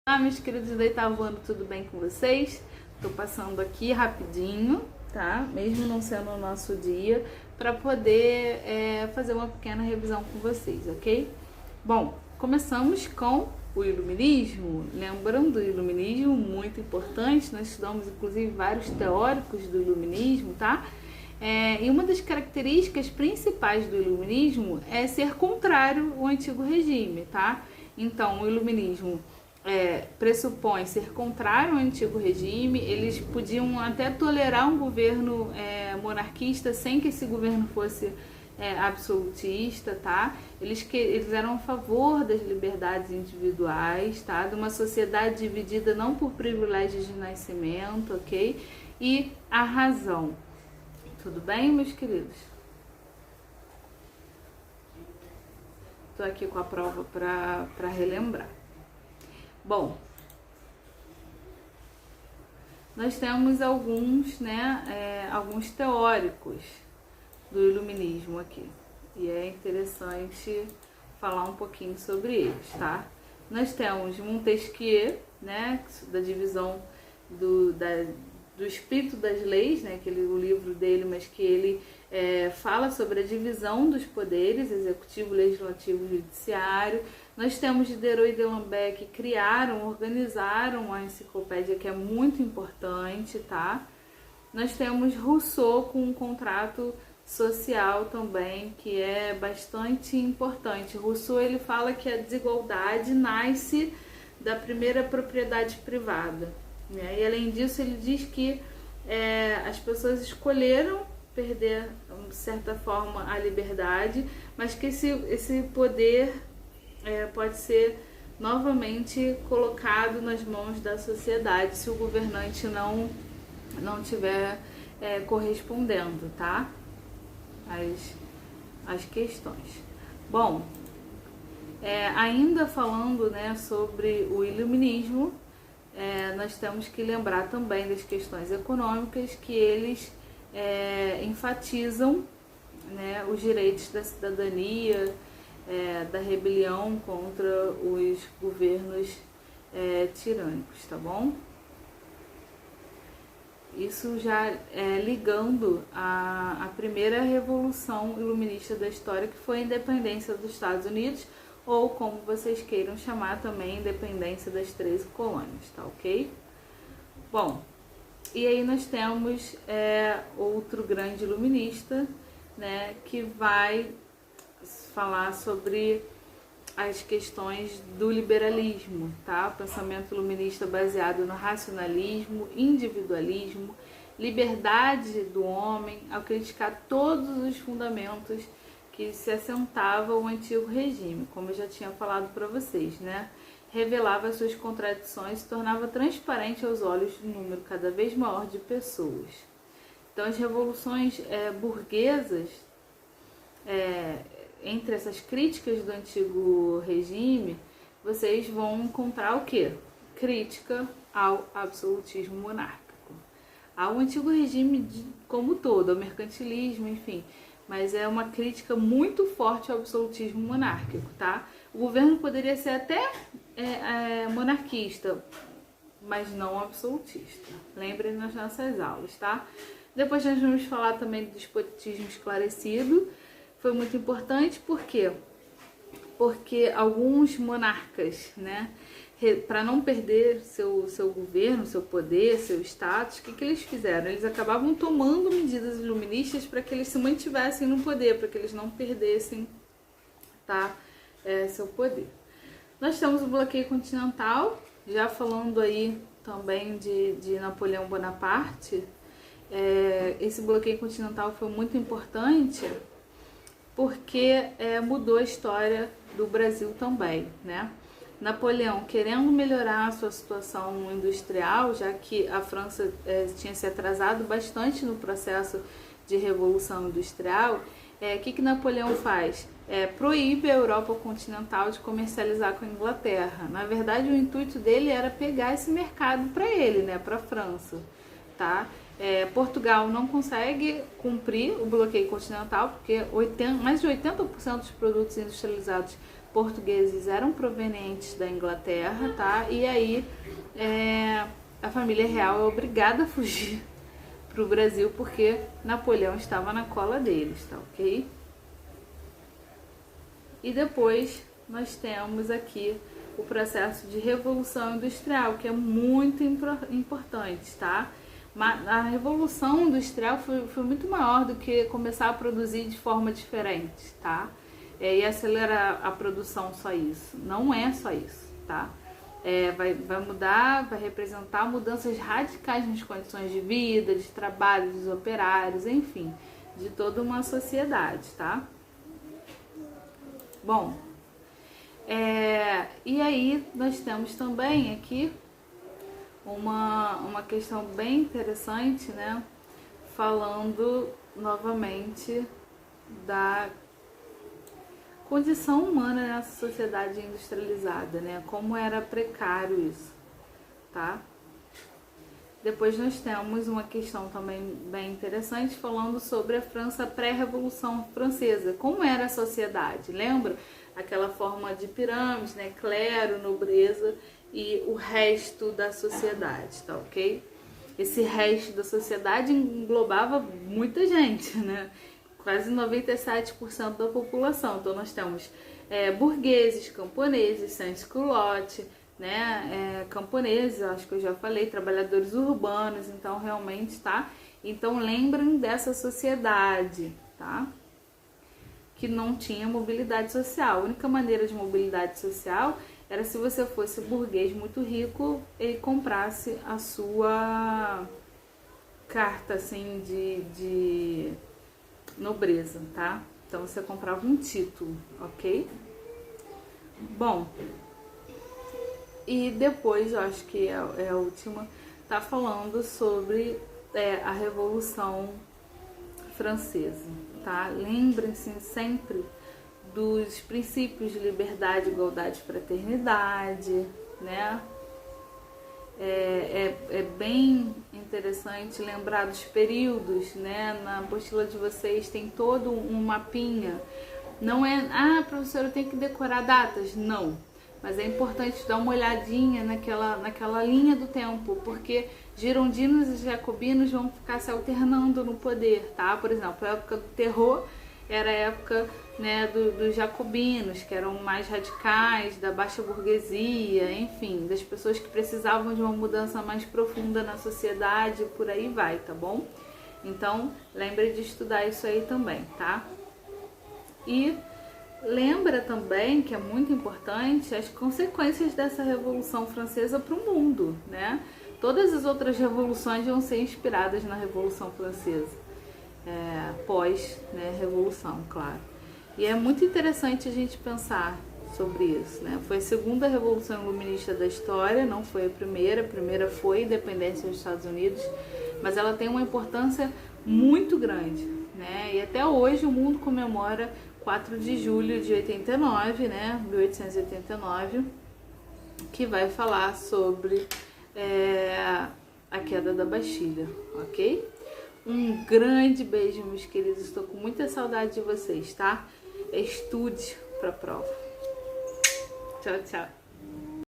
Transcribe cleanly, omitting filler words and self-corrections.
Olá, meus queridos do Oitavo Ano, tudo bem com vocês? Tô passando aqui rapidinho, tá? Mesmo não sendo o nosso dia, para poder fazer uma pequena revisão com vocês, ok? Bom, começamos com o Iluminismo. Lembrando do Iluminismo, muito importante, nós estudamos inclusive vários teóricos do Iluminismo, tá? E uma das características principais do Iluminismo é ser contrário ao antigo regime, tá? Então, o Iluminismo pressupõe ser contrário ao antigo regime. Eles podiam até tolerar um governo monarquista sem que esse governo fosse absolutista, tá? Eles eram a favor das liberdades individuais, tá? De uma sociedade dividida não por privilégios de nascimento, ok? E a razão. Tudo bem, meus queridos? Estou aqui com a prova para relembrar. Bom, nós temos alguns teóricos do Iluminismo aqui. E é interessante falar um pouquinho sobre eles, tá? Nós temos Montesquieu, né, da divisão do Espírito das Leis, né, o livro dele, mas que ele fala sobre a divisão dos poderes, executivo, legislativo e judiciário. Nós temos Diderot e D'Alembert, que organizaram a enciclopédia, que é muito importante, tá? Nós temos Rousseau com um contrato social também, que é bastante importante. Rousseau, ele fala que a desigualdade nasce da primeira propriedade privada, né? E além disso, ele diz que as pessoas escolheram perder, de certa forma, a liberdade, mas que esse poder pode ser novamente colocado nas mãos da sociedade se o governante não estiver correspondendo, tá? As questões. Bom, ainda falando, né, sobre o Iluminismo, nós temos que lembrar também das questões econômicas, que eles enfatizam, né, os direitos da cidadania, da rebelião contra os governos tirânicos, tá bom? Isso já ligando à primeira revolução iluminista da história, que foi a independência dos Estados Unidos, ou como vocês queiram chamar também, independência das 13 colônias, tá ok? Bom, e aí nós temos outro grande iluminista, né, que vai falar sobre as questões do liberalismo, tá? O pensamento iluminista baseado no racionalismo, individualismo, liberdade do homem, ao criticar todos os fundamentos que se assentavam ao antigo regime, como eu já tinha falado para vocês, né? Revelava suas contradições e se tornava transparente aos olhos de um número cada vez maior de pessoas. Então, as revoluções burguesas, entre essas críticas do antigo regime, vocês vão encontrar o quê? Crítica ao absolutismo monárquico, ao antigo regime como todo, ao mercantilismo, enfim. Mas é uma crítica muito forte ao absolutismo monárquico, tá? O governo poderia ser até monarquista, mas não absolutista. Lembrem nas nossas aulas, tá? Depois nós vamos falar também do despotismo esclarecido. Foi muito importante, por quê? Porque alguns monarcas, né, para não perder seu governo, seu poder, seu status, o que eles fizeram? Eles acabavam tomando medidas iluministas para que eles se mantivessem no poder, para que eles não perdessem, tá, seu poder. Nós temos o bloqueio continental, já falando aí também de Napoleão Bonaparte. Esse bloqueio continental foi muito importante porque mudou a história do Brasil também, né? Napoleão, querendo melhorar a sua situação industrial, já que a França tinha se atrasado bastante no processo de revolução industrial, o que Napoleão faz? Proíbe a Europa continental de comercializar com a Inglaterra. Na verdade, o intuito dele era pegar esse mercado para ele, né, para a França, tá? Portugal não consegue cumprir o bloqueio continental, porque mais de 80% dos produtos industrializados portugueses eram provenientes da Inglaterra, tá? E aí a família real é obrigada a fugir para o Brasil porque Napoleão estava na cola deles, tá ok? E depois nós temos aqui o processo de Revolução Industrial, que é muito importante, tá? Mas a Revolução Industrial foi muito maior do que começar a produzir de forma diferente, tá? E acelerar a produção, só isso. Não é só isso, tá? Vai mudar, vai representar mudanças radicais nas condições de vida, de trabalho dos operários, enfim, de toda uma sociedade, tá? Bom, e aí nós temos também aqui uma questão bem interessante, né? Falando novamente da condição humana nessa sociedade industrializada, né? Como era precário isso, tá? Depois nós temos uma questão também bem interessante falando sobre a França pré-revolução francesa. Como era a sociedade? Lembra? Aquela forma de pirâmide, né? Clero, nobreza e o resto da sociedade, tá ok? Esse resto da sociedade englobava muita gente, né? Quase 97% da população. Então nós temos burgueses, camponeses, sans-culottes, né? Camponeses, acho que eu já falei, trabalhadores urbanos, então realmente, tá? Então lembrem dessa sociedade, tá? Que não tinha mobilidade social. A única maneira de mobilidade social era se você fosse burguês muito rico e comprasse a sua carta, assim, de nobreza, tá? Então você comprava um título, ok? Bom, e depois, eu acho que é a última, tá falando sobre a Revolução Francesa, tá? Lembrem-se sempre dos princípios de liberdade, igualdade e fraternidade, né? É bem interessante lembrar dos períodos, né? Na apostila de vocês tem todo um mapinha. Não é, professora, eu tenho que decorar datas. Não. Mas é importante dar uma olhadinha naquela linha do tempo, porque girondinos e jacobinos vão ficar se alternando no poder, tá? Por exemplo, a época do terror era a época, né, dos jacobinos, que eram mais radicais, da baixa burguesia, enfim, das pessoas que precisavam de uma mudança mais profunda na sociedade, por aí vai, tá bom? Então, lembre de estudar isso aí também, tá? E lembra também, que é muito importante, as consequências dessa Revolução Francesa para o mundo, né? Todas as outras revoluções vão ser inspiradas na Revolução Francesa. Pós, né, revolução, claro. E é muito interessante a gente pensar sobre isso, né? Foi a segunda revolução iluminista da história, não foi a primeira foi a independência dos Estados Unidos, mas ela tem uma importância muito grande, né? E até hoje o mundo comemora 4 de julho de 89, né? 1889, que vai falar sobre a queda da Bastilha, ok? Um grande beijo, meus queridos. Estou com muita saudade de vocês, tá? Estude para a prova. Tchau, tchau.